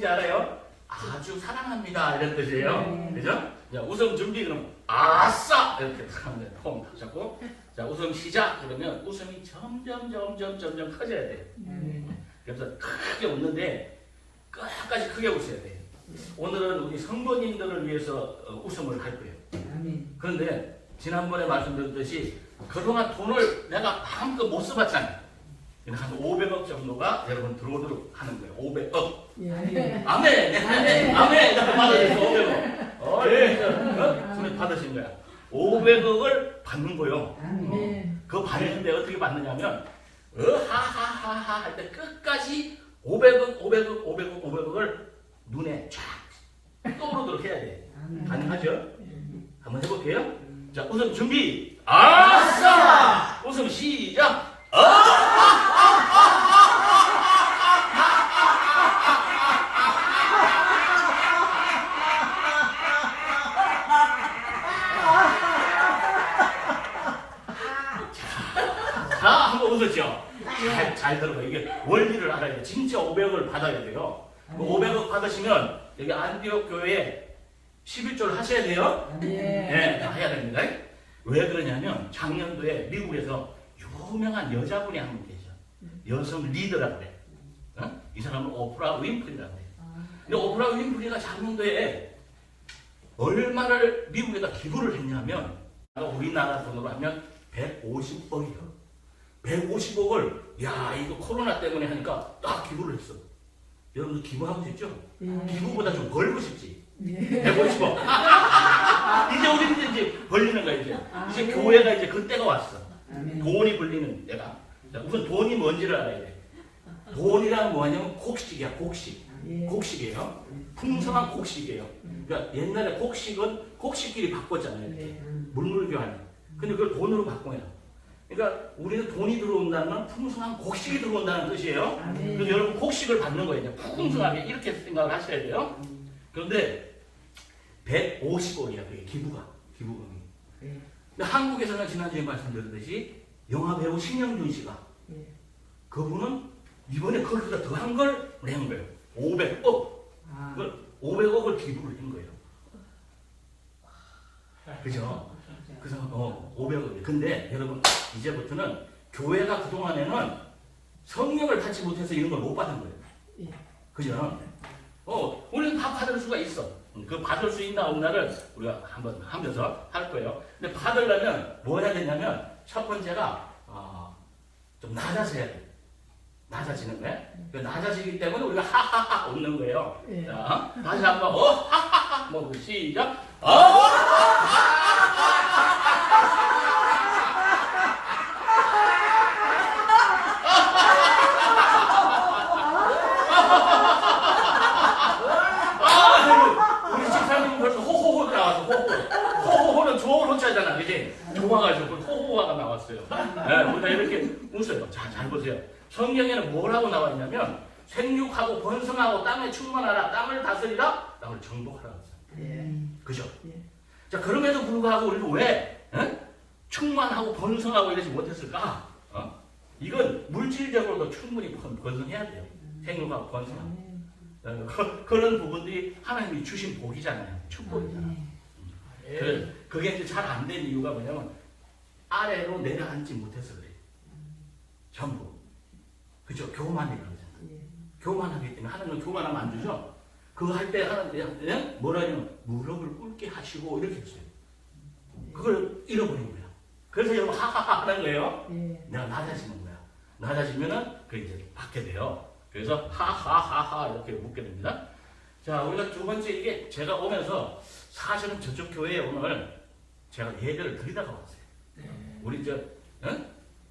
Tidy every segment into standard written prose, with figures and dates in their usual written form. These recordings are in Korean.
뜻인지 알아요? 아주 사랑합니다 이런 뜻이에요. 그죠? 자, 웃음 준비 그럼 아싸 이렇게 하면 돼요. 폼 잡고 자 웃음 시작 그러면 웃음이 점점 커져야 돼요. 그래서 크게 웃는데 끝까지 크게 웃어야 돼요. 오늘은 우리 성도님들을 위해서 웃음을 할 거예요. 그런데 지난번에 말씀드렸듯이 그동안 돈을 내가 마음껏 못 써봤잖아요. 한 500억 정도가 여러분 들어오도록 하는 거예요. 500억. 아멘. 아멘. 받으셨어 500억. 예. 손에 받으신 거야. 500억을 받는 거요. 그거 받는데 어떻게 받느냐면 하하하하 할 때 끝까지 500억을 눈에 쫙 떠오르도록 해야 돼. 가능하죠? 한번 해볼게요. 자, 웃음 준비. 아싸! 웃음 시작. 자, 한번 웃었죠? 잘 들어봐. 이게 원리를 알아야 돼. 진짜 500억을 받아야 돼요. 500억 받으시면 여기 안디옥 교회에 11조를 하셔야 돼요. 네, 다 해야 됩니다. 왜 그러냐면 작년도에 미국에서 유명한 여자분이 한 분 계셔. 여성 리더라고 그래. 이 사람은 오프라 윈프리라고 그래. 근데 오프라 윈프리가 작년도에 얼마를 미국에다 기부를 했냐면 우리나라 돈으로 하면 150억이요. 150억을 야 이거 코로나 때문에 하니까 딱 기부를 했어. 여러분들 기부하고 싶죠? 기부보다 좀 벌고 싶지. 150억. 이제 우리 이제 벌리는 거야 이제. 이제 교회가 이제 그때가 왔어. 돈이 벌리는 내가. 자, 우선 돈이 뭔지를 알아야 돼. 돈이란 뭐냐면 곡식이야 곡식. 곡식이에요. 풍성한 곡식이에요. 그러니까 옛날에 곡식은 곡식끼리 바꿨잖아요. 이렇게. 물물 교환. 근데 그걸 돈으로 바꿔요. 그러니까 우리는 돈이 들어온다는 건 풍성한 곡식이 들어온다는 뜻이에요. 그래서 여러분 곡식을 받는 거예요. 풍성하게 이렇게 생각을 하셔야 돼요. 그런데 150억이야 그게 기부금이. 근데 한국에서는 지난주에 말씀드렸듯이 영화 배우 신영준 씨가 그분은 이번에 거기다 더한 걸 낸 거예요. 500억. 그걸 500억을 기부를 한 거예요. 그죠? 그래서 500억. 근데 여러분 이제부터는 교회가 그동안에는 성령을 받지 못해서 이런 걸 못 받은 거예요. 그죠? 우리는 다 받을 수가 있어. 그 받을 수 있나 없나를 우리가 한번 하면서 할 거예요. 근데 받으려면 뭐 해야 되냐면 첫 번째가 좀 낮아서 해야 돼. 낮아지는 거예요. 낮아지기 때문에 우리가 하하하 웃는 거예요. 자, 다시 한번 하하하 뭐 시작. 우리 집사님 벌써 호호호 나와서 호호호는 좋은 호자잖아, 그지? 좋아가지고 호호화가 나왔어요. 네, 우리가 이렇게 웃어요. 자, 잘 보세요. 성경에는 뭐라고 나와 있냐면 생육하고 번성하고 땅에 충만하라, 땅을 다스리라, 땅을 정복하라. 그죠? 자, 그럼에도 불구하고 우리는 왜 충만하고 번성하고 이러지 못했을까? 이건 물질적으로도 충분히 번성해야 돼요. 생육하고 번성하고. 그런 부분들이 하나님이 주신 복이잖아요. 축복이잖아요. 그게 이제 잘 안 된 이유가 뭐냐면 아래로 내려앉지 못해서 그래요. 전부. 그죠? 교만이 그러잖아요. 교만하기 때문에 하나님은 교만하면 안 주죠? 그거 할 때 하나님 뭐라 하냐면 무릎을 꿇게 하시고 이렇게 했어요. 그걸 잃어버린 거야. 그래서 여러분 하하하 하는 거예요. 내가 낮아지는 거야. 낮아지면은 그 이제 받게 돼요. 그래서 하하하하 이렇게 묻게 됩니다. 자, 우리가 두 번째 이게 제가 오면서 사실은 저쪽 교회에 오늘 제가 예배를 드리다가 왔어요. 우리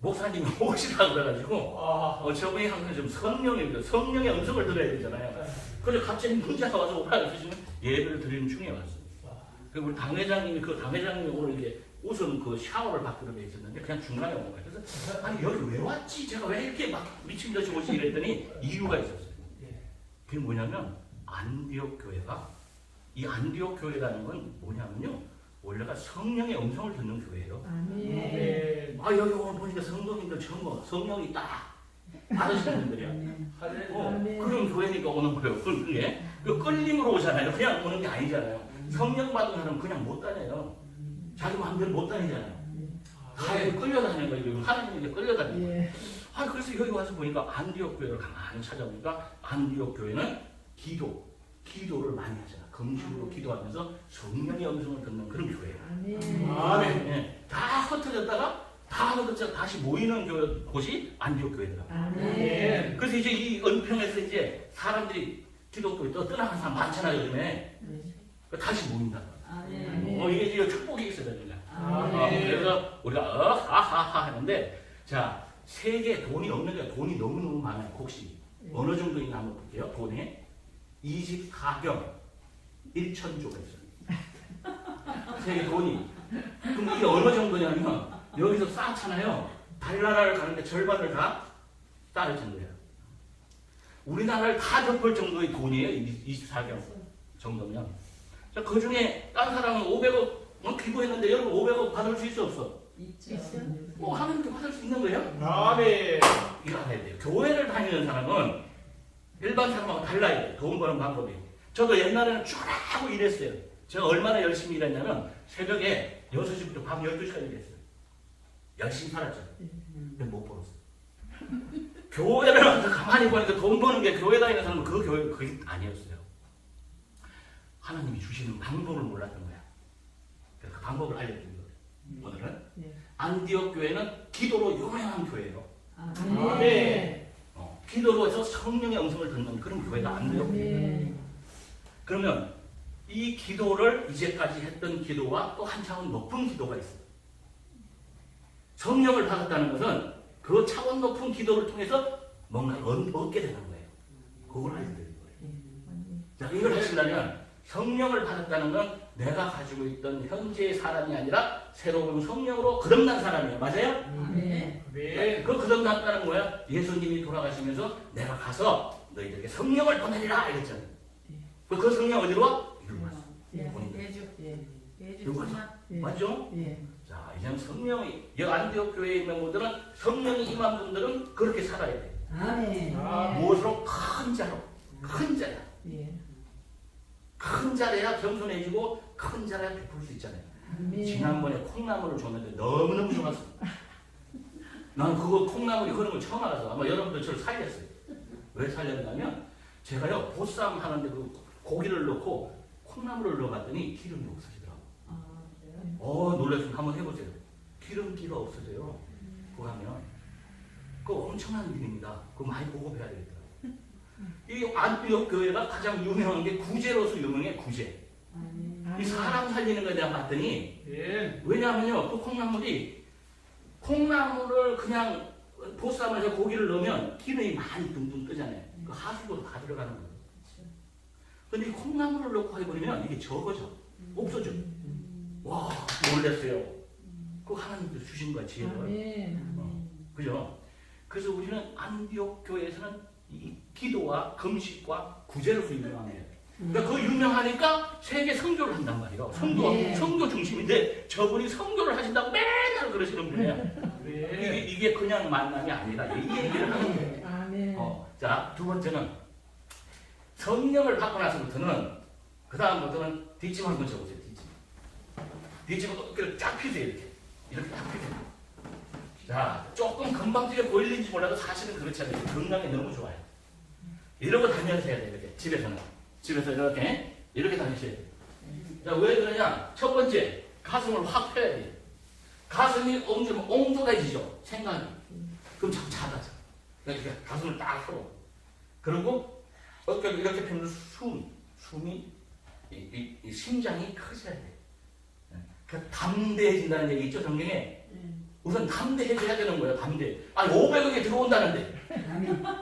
목사님이 오시라고 그래가지고 저분이 항상 좀 성령의 음성을 들어야 되잖아요. 그래서 갑자기 문자가 와서 오라고 해주시면 예배를 드리는 중에 왔어요. 그리고 우리 당회장님이 오늘 이게 웃음 그 샤워를 받기로 돼 있었는데 그냥 중간에 온 거예요. 그래서 아니 여기 왜 왔지? 제가 왜 이렇게 막 미친 듯이 오지? 이랬더니 이유가 있었어요. 그게 뭐냐면 안디옥 교회가 이 안디옥 교회라는 건 뭐냐면요. 원래가 성령의 음성을 듣는 교회예요. 여기 오늘 보니까 성도님들 전부 성령이 딱 받으시는 분들이야. 그런 교회니까 오는 거예요. 그게 그 끌림으로 오잖아요. 그냥 오는 게 아니잖아요. 성령 받은 사람은 그냥 못 다녀요. 자기 마음대로 못 다니잖아요. 다 끌려다니는 거예요. 하나님에게 끌려다니는 거예요. 그래서 여기 와서 보니까 안디옥 교회를 가만히 찾아보니까 안디옥 교회는 기도를 많이 하잖아. 금식으로 기도하면서 성령의 음성을 듣는 그런 교회예요. 아멘. 네. 다 흩어졌다가 다시 모이는 곳이 안디옥 교회더라고요. 아멘. 그래서 이제 이 은평에서 이제 사람들이 기독교에 떠나간 사람 많잖아요, 요즘에. 다시 모인다. 이게 이제 축복이 있어야 되잖아요. 그래서 우리가 하하하 하는데, 자, 세계 돈이 없는 게 돈이 너무너무 많아요. 혹시 어느 정도 있나 한번 볼게요. 돈이 24경 1,000조가 있어요. 세계 돈이. 그럼 이게 어느 정도냐면 여기서 쌓잖아요. 달나라를 가는데 절반을 다 쌓을 정도예요. 우리나라를 다 덮을 정도의 돈이에요. 24경 정도면. 그 중에 딴 사람은 500억 기부했는데 여러분 500억 받을 수 있어 없어? 있죠. 하나님께 받을 수 있는 거예요? 아멘. 이거 알아야 돼요. 교회를 다니는 사람은 일반 사람하고 달라야 돼요. 돈 버는 방법이. 저도 옛날에는 쭉 일했어요. 제가 얼마나 열심히 일했냐면 새벽에 6시부터 밤 12시까지 일했어요. 열심히 살았죠. 근데 못 벌었어요. 교회를 와서 가만히 보니까 돈 버는 게 교회 다니는 사람은 그게 아니었어요. 하나님이 주시는 방법을 몰랐던 거야. 그래서 그 방법을 알려드린 거예요. 오늘은 안디옥 교회는 기도로 유명한 교회예요. 아멘. 기도로 해서 성령의 음성을 듣는 그런 교회가 안디옥 교회예요. 그러면 이 기도를 이제까지 했던 기도와 또 한 차원 높은 기도가 있어요. 성령을 받았다는 것은 그 차원 높은 기도를 통해서 뭔가를 얻게 되는 거예요. 그걸 알려드린 거예요. 자, 이걸 하시려면 성령을 받았다는 건 내가 가지고 있던 현재의 사람이 아니라 새로운 성령으로 거듭난 사람이에요. 맞아요? 네. 그 거듭났다는 거야. 예수님이 돌아가시면서 내가 가서 너희들에게 성령을 보내리라 이랬잖아요. 그 성령 어디로 와? 이리로 왔어. 이리로 왔어. 맞죠? 자, 이제는 성령이, 여기 안디옥 교회에 있는 분들은 성령이 임한 분들은 그렇게 살아야 돼. 무엇으로? 큰 자로. 큰 자야. 큰 자라야 겸손해지고 큰 자라야 베풀 수 있잖아요. 지난번에 콩나물을 줬는데 너무너무 좋았어. 난 그거 콩나물이 그런 걸 처음 알아서 아마 여러분들 저를 살렸어요. 왜 살렸냐면 제가요 보쌈 하는데 그 고기를 넣고 콩나물을 넣어봤더니 기름이 없어지더라고. 놀라시면 한번 해보세요. 기름기가 없어져요. 그거 하면 그거 엄청난 일입니다. 그거 많이 보급해야 되겠더라고요. 이 안디옥 교회가 가장 유명한 게 구제로서 유명해. 구제. 이 사람 살리는 것에 대한 봤더니 왜냐하면요 그 콩나물을 그냥 보쌈을 해서 고기를 넣으면 기름이 많이 둥둥 뜨잖아요. 그 하수도 다 들어가는 거예요. 근데 이 콩나물을 넣고 해버리면 이게 적어져. 없어져. 와 놀랐어요. 그거 하나님께서 주신 거야 지혜를. 그죠? 그래서 우리는 안디옥 교회에서는 이 기도와 금식과 구제로서 유명해요. 그러니까 그 유명하니까 세계 선교를 한단 말이에요. 선교 중심인데 저분이 선교를 하신다고 맨날 그러시는 분이에요. 이게 그냥 만남이 아니라 이 얘기를 하는 거예요. 자, 두 번째는 성령을 받고 나서부터는 그 다음부터는 뒷짐 한번 쳐보세요. 뒷짐은 어깨를 쫙 펴세요. 이렇게 쫙 펴세요. 자, 조금 건방지게 보일는지 몰라도 사실은 그렇지 않아요. 건강에 너무 좋아요. 이러고 다녀야 돼요. 이렇게 집에서 이렇게 다니셔야 돼요. 자, 왜 그러냐? 첫 번째, 가슴을 확 펴야 돼요. 가슴이 옹졸해지죠. 생각이. 그럼 자꾸 작아져. 이렇게 가슴을 딱 펴고. 그리고 어깨를 이렇게 펴면 숨이 이 심장이 커져야 돼요. 그 담대해진다는 얘기 있죠, 성경에. 우선 담대해져야 되는 거예요, 담대. 500억이 들어온다는데.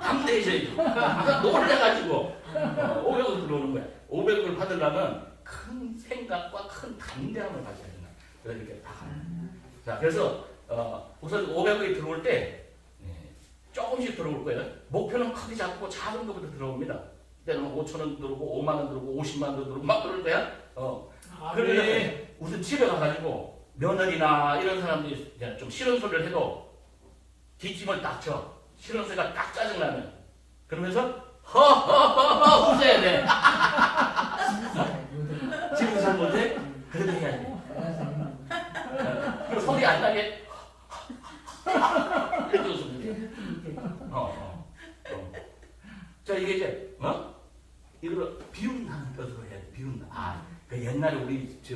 담대해져야죠. 놀래가지고 500억 들어오는 거야. 500억을 받으려면 큰 생각과 큰 담대함을 가져야 된다. 그래서 이렇게 다 가는. 자, 그래서 우선 500억이 들어올 때 조금씩 들어올 거예요. 목표는 크게 잡고 작은 것부터 들어옵니다. 그때는 5,000원 들어오고 5만 원 들어오고 50만 원 들어오고 막 그럴 거야. 그러려면 우선 집에 가가지고 며느리나 이런 사람들이 좀 싫은 소리를 해도 뒷짐을 딱 쳐. 신혼생활 딱 짜증나면 그러면서 허허허허 웃어야 돼. 지금 잘 못해? 그래도 해야 돼. 그리고 소리 안 나게 이렇게 웃으면 돼. 자 이게 이제 이걸 비운다는 뜻으로 해야 돼. 비운다. 그 옛날에 우리 저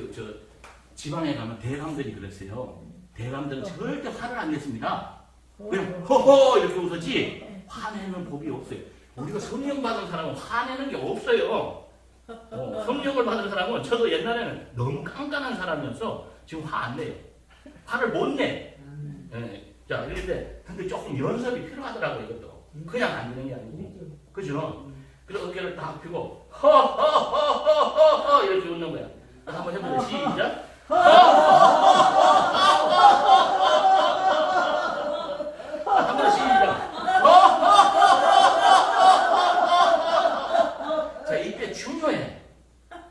지방에 가면 대감들이 그랬어요. 대감들은 절대 화를 안 냈습니다. 그냥 허허 이렇게 웃었지 화내는 법이 없어요. 우리가 성령 받은 사람은 화내는 게 없어요. 성령을 받은 사람은 저도 옛날에는 너무 깐깐한 사람이어서 지금 화 안 내요. 화를 못 내. 자 근데 조금 연습이 필요하더라고 이것도. 그냥 안 되는 게 아니고. 그죠? 그래서 어깨를 딱 펴고 허허허허허허 이렇게 웃는 거야. 한번 해보자. 시작. 한번 시작. 자 이때 중요해.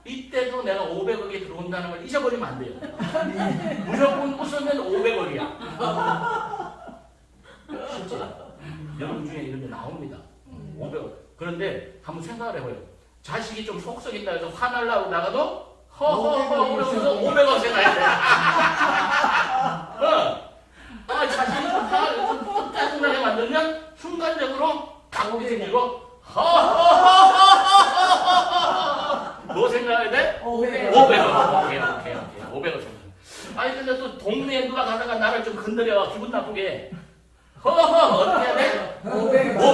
이때도 내가 500억이 들어온다는 걸 잊어버리면 안 돼요. 무조건 웃으면 500억이야. 실제 여러분 중에 이런 게 나옵니다. 500억. 그런데 한번 생각을 해봐요. 자식이 좀 속 썩인다 해서 화날라고 나가도 허허허 그러면서 500억 생각해야 돼. 자식이 좀 짜증나게 만들면 순간적으로 당혹이 생기고 허허허허허허 뭐 생각해야 돼? 500억. 오케이. 500억 생각. 아니 근데 또 동네에 누가 가다가 나를 좀 건드려 기분 나쁘게 허허 어떻게 해야 돼? 500억.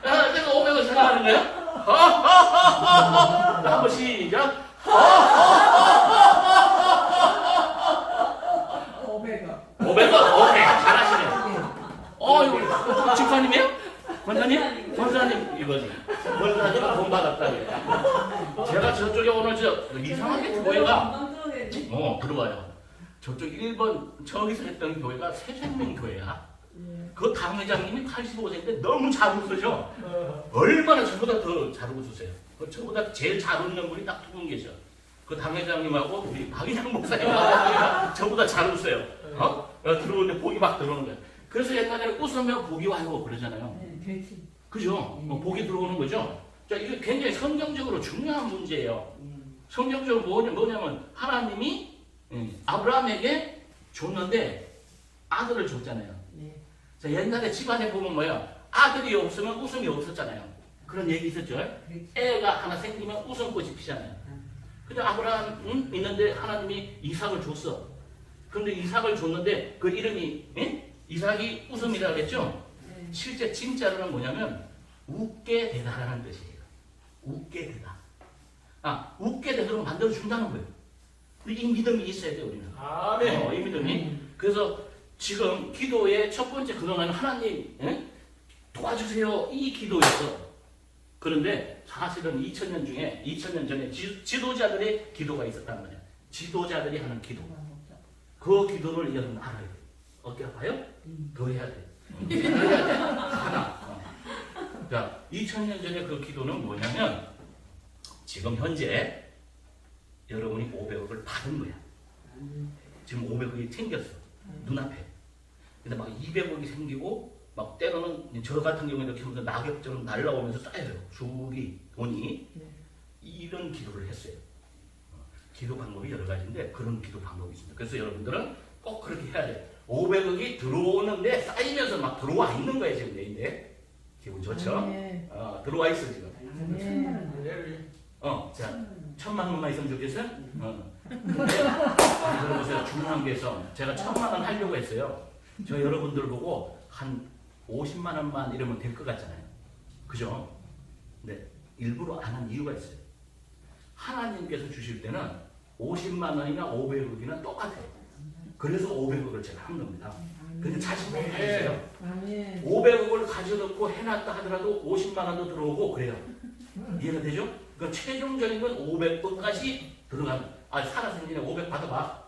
내가 500억 생각하는 거야? 허허허허허 한번 시작. 500억. 오케이 잘하시네. 이거 집사님이에요? 권사님? 권사님 이거지. 권사님은 돈 받았다. 제가 저쪽에 오늘 이상하게 교회가 들어와요. 저쪽 1번 저기서 했던 교회가 새생명교회야. 그 당회장님이 85세인데 너무 잘 웃으셔. 얼마나 저보다 더 잘 웃으세요. 저보다 제일 잘 웃는 분이 딱 두 분 계셔. 그 당회장님하고 우리 박인영 목사님하고 저보다 잘 웃어요. 들어오는데 복이 막 들어오는 거야. 그래서 옛날에 웃으면 복이 와요 그러잖아요. 그죠? 복이 들어오는 거죠. 자 이게 굉장히 성경적으로 중요한 문제예요. 성경적으로 뭐냐면 하나님이 아브라함에게 줬는데 아들을 줬잖아요. 자 옛날에 집안에 보면 뭐야? 아들이 없으면 웃음이 없었잖아요. 그런 얘기 있었죠? 애가 하나 생기면 웃음꽃이 피잖아요. 근데 아브라함 있는데 하나님이 이삭을 줬어. 그런데 이삭을 줬는데 그 이름이 이삭이 웃음이라고 그랬죠? 실제 진짜로는 뭐냐면 웃게 되다라는 뜻이에요. 웃게 되다. 웃게 되도록 만들어준다는 거예요. 이 믿음이 있어야 돼요 우리는. 아멘. 이 믿음이. 그래서 지금 기도의 첫 번째 그동안 하나님 도와주세요 이 기도였어. 그런데 사실은 2000년 전에 지도자들의 기도가 있었단 말이야. 지도자들이 하는 기도. 그 기도를 여러분 알아야 돼. 어깨 아파요? 더 해야 돼. 더 해야 돼. 하나. 자, 2000년 전에 그 기도는 뭐냐면 지금 현재 여러분이 500억을 받은 거야. 지금 500억이 생겼어. 눈앞에. 근데 막 200억이 생기고 막 때로는 저 같은 경우에 이렇게 하면서 낙엽처럼 날라오면서 쌓여요. 수기 돈이. 이런 기도를 했어요. 기도 방법이 여러 가지인데 그런 기도 방법이 있습니다. 그래서 여러분들은 꼭 그렇게 해야 돼요. 500억이 들어오는데 쌓이면서 막 들어와 있는 거예요 지금 내인데. 기분 좋죠? 들어와 있어 지금. 자 1000만 원만 있으면 좋겠어요? 근데 들어보세요. 중요한 게 있어. 제가 1000만 원 하려고 했어요. 저 여러분들 보고 한 50만 원만 이러면 될 것 같잖아요. 그죠? 근데 일부러 안 한 이유가 있어요. 하나님께서 주실 때는 50만 원이나 500억이나 똑같아요. 그래서 500억을 제가 한 겁니다. 근데 자신감이 가지세요. 500억을 가져놓고 해놨다 하더라도 50만 원도 들어오고 그래요. 이해가 되죠? 그러니까 최종적인 건 500억까지 들어가면 살아생전에 500 받아봐.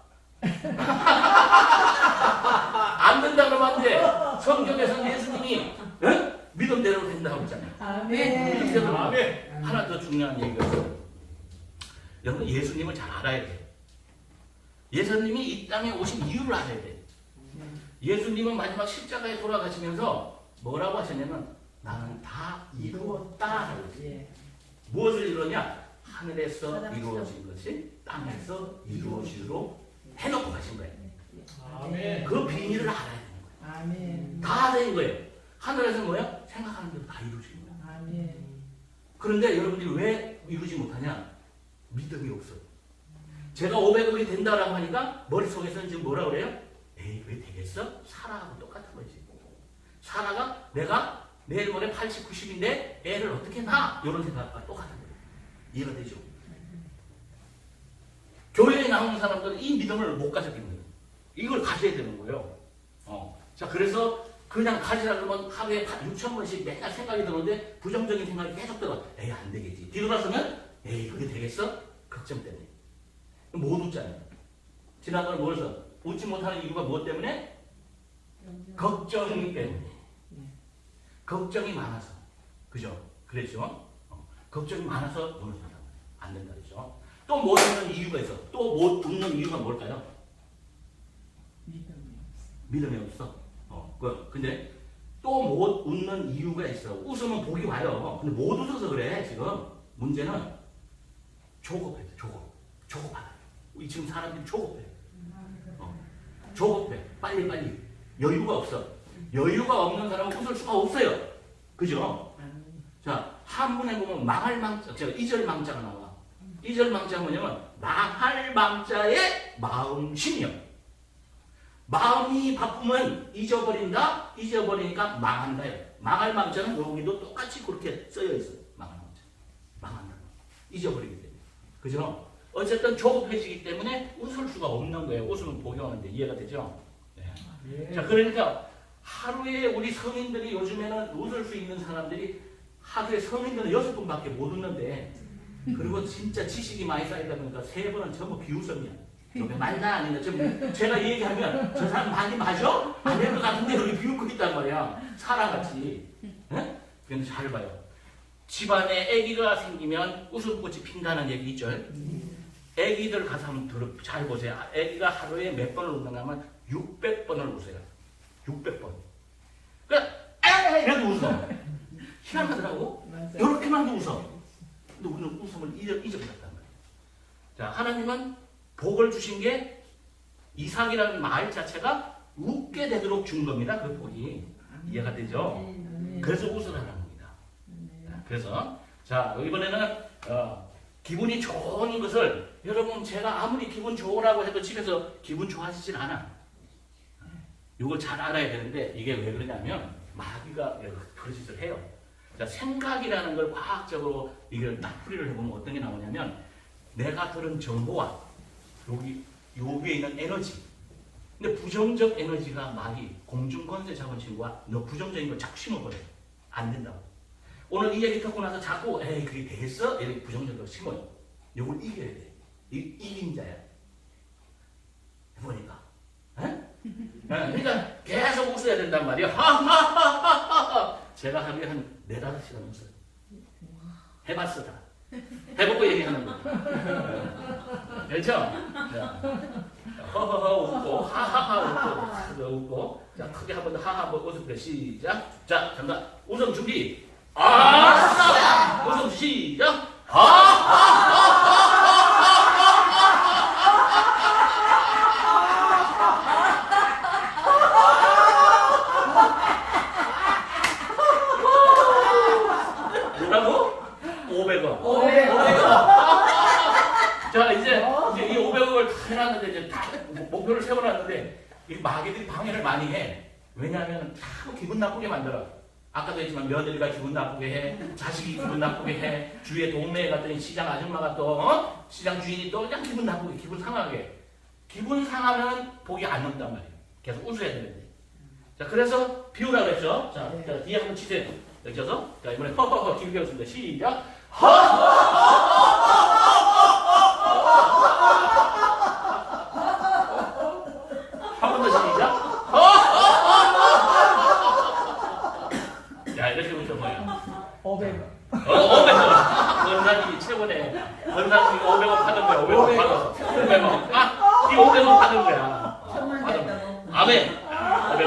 안 된다 그러면 안 돼. 성경에서 예수님이 믿음대로 된다고 했잖아요. 아멘. 하나 더 중요한 얘기가 있어요. 여러분 예수님을 잘 알아야 돼요. 예수님이 이 땅에 오신 이유를 알아야 돼요. 예수님은 마지막 십자가에 돌아가시면서 뭐라고 하셨냐면 나는 다 이루었다. 예. 무엇을 이루었냐? 하늘에서 이루어진 것이 땅에서 이루어지도록 해놓고 가신 거예요. 아멘. 그 비밀을 알아야 되는 거예요. 아멘. 다 된 거예요. 하늘에서 뭐야? 생각하는 대로 다 이루어진 거예요. 아멘. 그런데 여러분들이 왜 이루지 못하냐? 믿음이 없어요. 제가 500억이 된다라고 하니까 머릿속에서는 지금 뭐라 그래요? 에이 왜 되겠어? 사라하고 똑같은 거지. 사라가 내가 내일 모레 80, 90인데 애를 어떻게 낳아? 이런 생각과 똑같은 거예요. 이해가 되죠? 교회에 나오는 사람들은 이 믿음을 못 가졌기 때문에 이걸 가져야 되는 거예요. 자, 그래서 그냥 가지라 그러면 하루에 6,000번씩 맨날 생각이 들었는데 부정적인 생각이 계속 들어. 에이 안 되겠지. 뒤돌아서면 에이 그게 되겠어? 걱정 때문에. 못 웃잖아요. 지난번에 뭐래서 웃지 못하는 이유가 무엇 때문에? 걱정이 때문에. 걱정이 많아서. 그죠? 그랬죠? 걱정이 많아서 무너진다. 안 된다. 그죠? 또 못 웃는 이유가 있어. 또 못 웃는 이유가 뭘까요? 믿음이 없어. 근데 또 못 웃는 이유가 있어. 웃으면 복이 와요. 근데 못 웃어서 그래. 지금 문제는 조급해. 조급하다. 지금 사람들이 조급해. 조급해. 빨리. 여유가 없어. 여유가 없는 사람은 웃을 수가 없어요. 그죠? 자, 한문에 보면 망할 망자, 제가 이절 망자가 나와. 이절 망자가 뭐냐면 망할 망자의 마음심이요. 마음이 바쁘면 잊어버린다. 잊어버리니까 망한다요. 망할 망자는 여기도 똑같이 그렇게 쓰여 있어요. 망할 망자. 망한다. 잊어버리기 때문에. 그죠? 어쨌든 조급해지기 때문에 웃을 수가 없는 거예요. 웃으면 복이 오는데 이해가 되죠? 네. 자, 그러니까 하루에 우리 성인들이 요즘에는 웃을 수 있는 사람들이 하루에 성인들은 6번밖에 못 웃는데 그리고 진짜 지식이 많이 쌓이다 보니까 3번은 전부 비웃음이야. 이게 맞나 아니나 지금 제가 얘기하면 저 사람 많이 맞아? 안 될 것 같은데 여기 비웃고 있단 말이야. 사람같이. 네? 근데 잘 봐요. 집안에 아기가 생기면 웃음꽃이 핀다는 얘기 있죠? 아기들 가서 한번 잘 보세요. 아기가 하루에 몇 번을 웃는가 하면 600번을 웃어요. 600번. 그러니까 이래도 웃어. 희한하더라고. 이렇게만 웃어. 근데 우리는 웃음을 잊어버렸단 말이에요. 자, 하나님은 복을 주신 게 이삭이라는 말 자체가 웃게 되도록 준 겁니다. 그 복이. 이해가 되죠? 그래서 웃으라는 겁니다. 그래서 자, 이번에는 기분이 좋은 것을 여러분 제가 아무리 기분 좋으라고 해도 집에서 기분 좋아지질 않아. 이걸 잘 알아야 되는데 이게 왜 그러냐면 마귀가 그런 짓을 해요. 자, 생각이라는 걸 과학적으로 이걸 딱 풀이를 해보면 어떤 게 나오냐면 내가 들은 정보와 여기에 있는 에너지. 근데 부정적 에너지가 마귀 공중권세 잡은 친구가 너 부정적인 걸 자꾸 심어버려요. 안 된다고. 오늘 이 얘기 듣고 나서 자꾸 에이 그게 되겠어? 이렇게 부정적으로 심어요. 이걸 이겨야 돼. 이긴자야. 해보니까. 그러니까 계속 웃어야 된단 말이야. 하하하하하. 제가 하루에 한 4-5시간 웃어요. 해봤어 다. 해보고 얘기하는 거. 그렇죠? 허허허 웃고 하하하 웃고 자 크게 한 번 더 하하 한번 웃어볼게요. 시작. 자 잠깐 웃음 준비. 웃음 시작. 뭐라고? 500원. 자 이제 이 500억을 다 해놨는데 이제 다 목표를 세워놨는데 이 마귀들이 방해를 많이 해. 왜냐하면 자꾸 기분 나쁘게 만들어. 아까도 했지만 며느리가 기분 나쁘게 해, 자식이 기분 나쁘게 해, 주위에 동네에 갔더니 시장 아줌마가 또 시장 주인이 또 그냥 기분 나쁘게, 기분 상하게. 기분 상하면 복이 안 온단 말이에요. 계속 웃어야 되는데. 자 그래서 비우라 그랬죠. 자, 네. 자 뒤에 한번 치세요. 여기 쳐서 자 이번에 허허허 길게 웃습니다. 시작. 한 번 더 시작. 야 이렇게 웃어봐요. 500원. 500원. 권사님이 최고네. 권사님이 500원 받은 거야. 500원 받았어. 500원. 이 500원 받은 거야. 천만 받은 됐다고. 거야. 아멘. 500원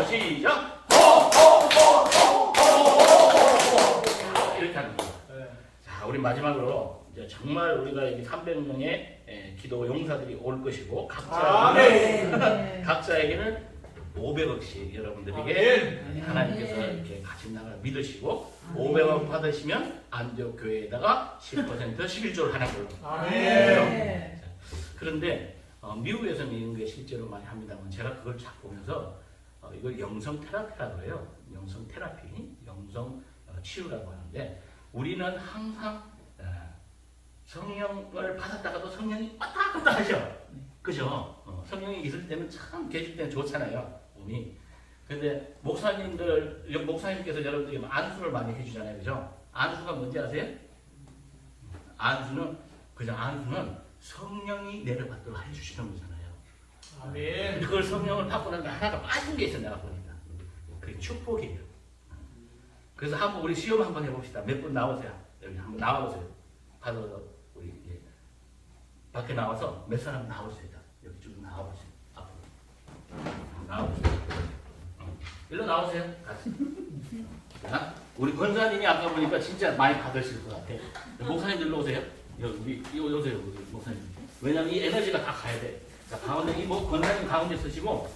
시작. 이렇게 하는 거예요. 자, 우리 마지막으로 이제 정말 우리가 여기 300명의 기도 용사들이 올 것이고 각자에게는 500억씩 여러분들에게 하나님께서 이렇게 가진 나라를 믿으시고 500억 받으시면 안디옥 교회에다가 10% 11조를 하는 걸로. 그런데 미국에서는 이런 게 실제로 많이 합니다만 제가 그걸 쫙 보면서 이걸 영성 테라피라고 해요. 영성 테라피, 영성 치유라고 하는데 우리는 항상 성령을 받았다가도 성령이 왔다 갔다 하죠. 그죠? 성령이 있을 때는 참 계실 때는 좋잖아요. 몸이. 근데 목사님께서 여러분들에게 안수를 많이 해주잖아요. 그죠? 안수가 뭔지 아세요? 안수는 성령이 내려받도록 해주시는 거잖아요. 아멘. 그걸 성령을 받고 나서 하나가 빠진 게 있어 내가 보니까. 그게 축복이에요. 그래서 한번 우리 시험 한번 해봅시다. 몇 분 나오세요. 여기 한번 나와보세요. 받아서 우리 이제 밖에 나와서 몇 사람 나오세요. 여기 쭉 나와보세요. 앞으로 나와보세요. 일로 나오세요. 같이. 자, 우리 권사님이 아까 보니까 진짜 많이 받으실 것 같아. 목사님들 일로 오세요. 여기 오세요. 우리 목사님. 왜냐면 이 에너지가 다 가야 돼. 자, 가운데 권사님 가운데 쓰시고,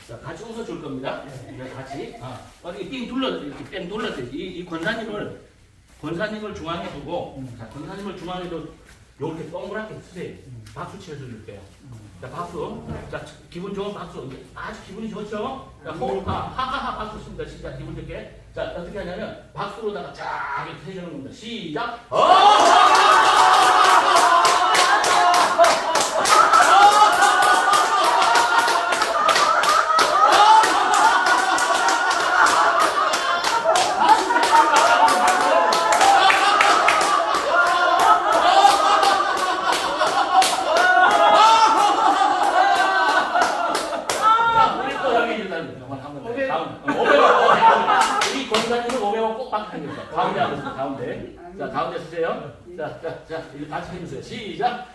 자, 같이 웃어줄 겁니다. 이제 같이. 어디 삥 이렇게 뺑 둘러서 이 권사님을 중앙에 두고, 자, 권사님을 중앙에 두 이렇게 동그랗게 쓰세요. 박수 치워줄게요. 자, 박수. 자, 기분 좋은 박수. 아주 기분이 좋죠? 자, 하하하 박수 씁니다. 진짜 기분 좋게. 자, 어떻게 하냐면, 박수로다가 쫙 이렇게 해주는 겁니다. 시작! 가운데. 자, 가운데 쓰세요. 자, 이거 같이 해주세요. 시작!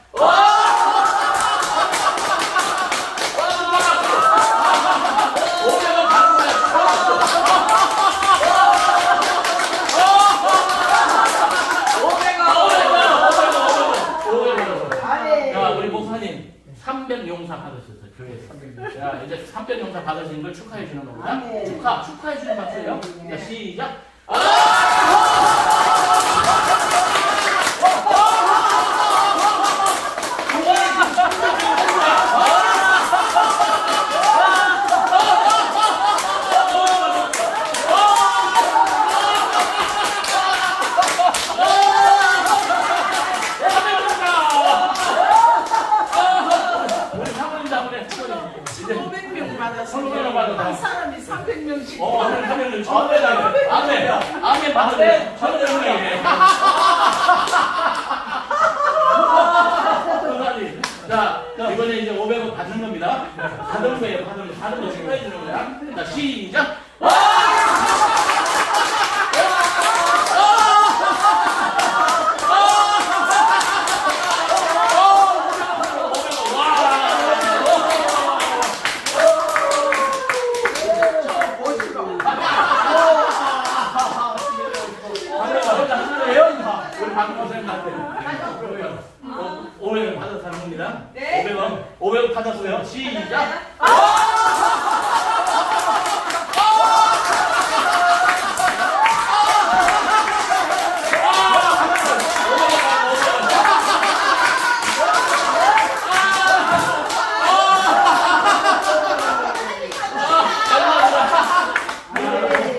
자, 우리 목사님 300용사 받으셨어요. 교회에서. 자, 이제 300용사 받으신 걸 축하해 주는 겁니다. 축하해 주는 박수예요. 자, 시작! 한 사람이 300명씩. 아멘 받으세요. 자, 이번에 이제 500원 받는 겁니다. 받은 거예요. 받은 거 축하해 주는 거야. 자, 시작. 500원입니다. 네. 500원. 500원 받았어요. 시작.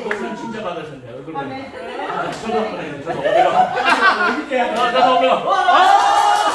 우선 진짜 받으셨네요. 얼굴 보니까. 저도 한번 해요. 저도 500원. 저도 500원.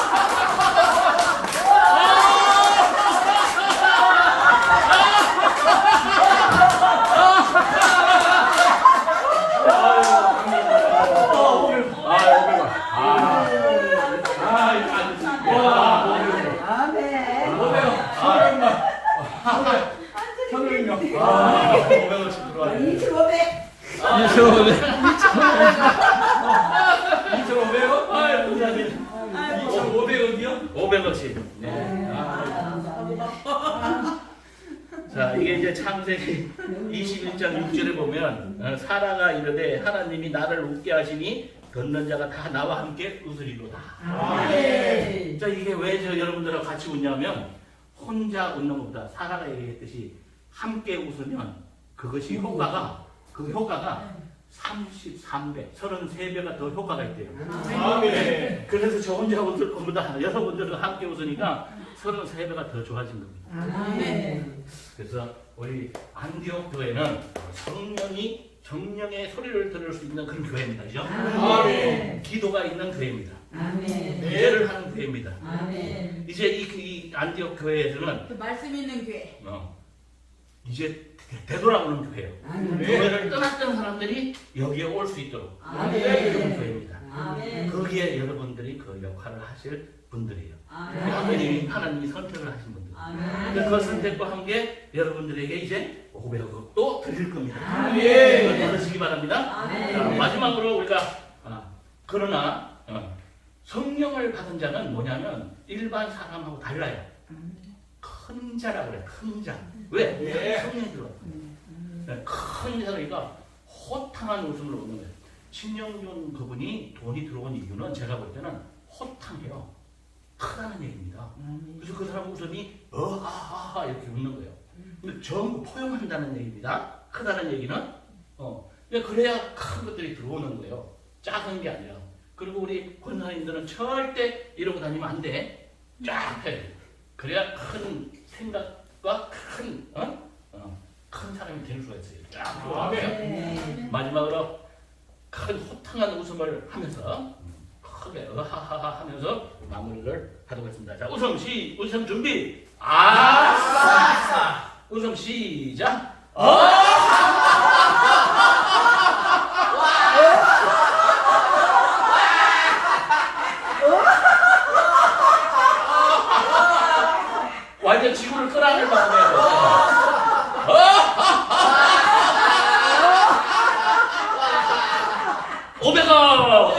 자, 이게 이제 창세기 21장 6절에 보면 사라가 이르되 하나님이 나를 웃게 하시니 듣는 자가 다 나와 함께 웃으리로다. 자, 이게 왜 저 여러분들하고 같이 웃냐면 혼자 웃는 것보다 사라가 얘기했듯이 함께 웃으면 그것이 효과가 33배, 33배가 더 효과가 있대요. 아멘. 그래서 저 혼자 웃을 것보다 여러분들과 함께 웃으니까 33배가 더 좋아진 겁니다. 그래서 우리 안디옥 교회는 성령이 정령의 소리를 들을 수 있는 그런 교회입니다. 그죠? 아멘. 기도가 있는 교회입니다. 아멘. 예배를 하는 교회입니다. 아멘. 이제 이 안디옥 교회에서는 그 말씀 있는 교회. 이제 되돌아오는 교회예요. 아멘. 교회를 떠났던 사람들이 여기에 올 수 있도록 아멘. 그런 교회입니다. 아멘. 거기에 여러분들이 그 역할을 하실 분들이에요. 아멘. 하나님이 선택을 하신 분들. 아멘. 그 선택과 함께 여러분들에게 이제 500억 또 드릴 겁니다. 아멘. 받으시기 바랍니다. 아멘. 자, 마지막으로 우리가 그러나 성령을 받은 자는 뭐냐면 일반 사람하고 달라요. 큰 자라고 그래. 큰 자. 왜? 예. 성령이 들어왔어요. 큰 자니까 호탕한 웃음을 웃는 거예요. 신영준 그분이 돈이 들어온 이유는 제가 볼 때는 호탕해요. 크다는 얘기입니다. 그래서 그 사람 웃음이 아하하 이렇게 웃는 거예요. 근데 전부 포용한다는 얘기입니다. 크다는 얘기는 그래야 큰 것들이 들어오는 거예요. 작은 게 아니라. 그리고 우리 권사님들은 절대 이러고 다니면 안 돼. 쫙 해야 돼. 그래야 큰 생각과 큰 사람이 될 수가 있어요. 쫙. 아멘. 마지막으로 큰 호탕한 웃음을 하면서 크게 하하하 하면서 마무리를 하도록 하겠습니다. 자, 웃음 준비. 웃음 시작. 완전 지구를 끌어안을 마음이에요. 500원!